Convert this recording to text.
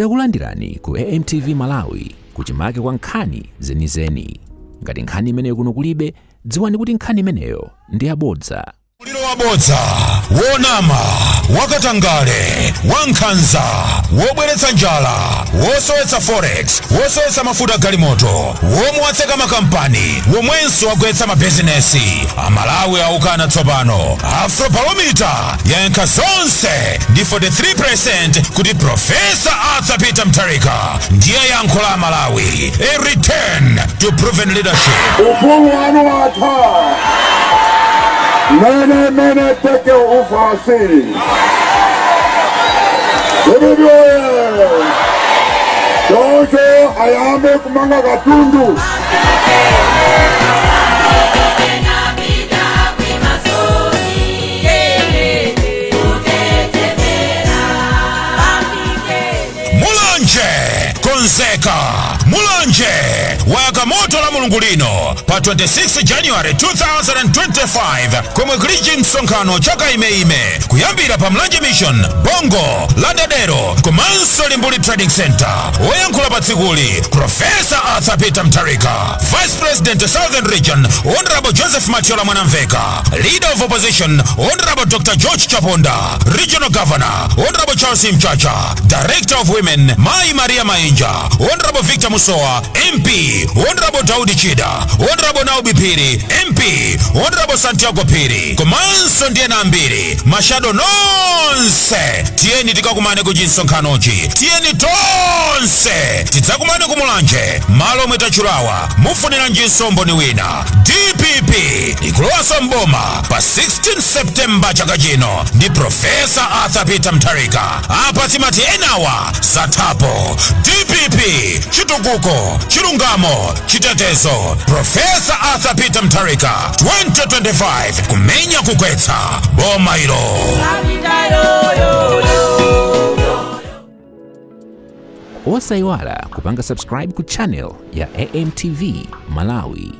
Takulandirani ku AMTV Malawi kuchimake kwa nkhani zenizeni. Ngati nkhani imeneyo kuno kulibe, dziwani kuti nkhani imeneyo ndi yabodza. Muliro wabodza, wonama, wakatangale, wankhanza, wobweretsa njala, wosowetsa forex, wosowetsa mafuta galimoto, womuwatseka makampani, womwenso wagwetsa mabizinesi. Amalawi aukana tsopano. Afropalomita yankha zonse ndi 43% kuti Professor Arthur Peter Mutharika ndiye yankho la Malawi. A return to proven leadership. Mene teke ufasi. Dojo ayame kumanga katundu. Mulanje Konseka Mulanje wayaka moto la mulungu lino pa 26 January 2025 komwe kulichi msonkhano chaka ime kuyambira pa Mlanje Mission Bongo Ladadero komanso Limbuli Trading Center. Woyankhula pa tsikuli Professor Arthur Peter Mutharika, Vice President Southern Region Honorable Joseph Machola Mwanamveka, Leader of Opposition Honorable Dr. George Chaponda, Regional Governor Honorable Charles Mchacha, Director of Women Mai Maria Mainja, Honorable Victor Musoa MP, Honorable Daudi Chida, Honorable Naubi Piri MP, Honorable Santiago Piri, komanso ndiye nambiri mashado nonse. Tieni tikakumane kujinsonkhanochi, tieni tonse tidzakumane kumulanje malo mwetachulawa mufunira njinsombo ni wina. DPP ikulowaso mboma pa 16 September chaka chino ndi Professor Arthur Peter Mutharika. Apa timati enawa zatapo. DPP chitukuko, chilungamo, chitetezo. Professor Arthur Peter Mutharika 2025 kumenya kukwetsa boma ilo. Osayiwala kupanga subscribe ku channel ya AMTV Malawi.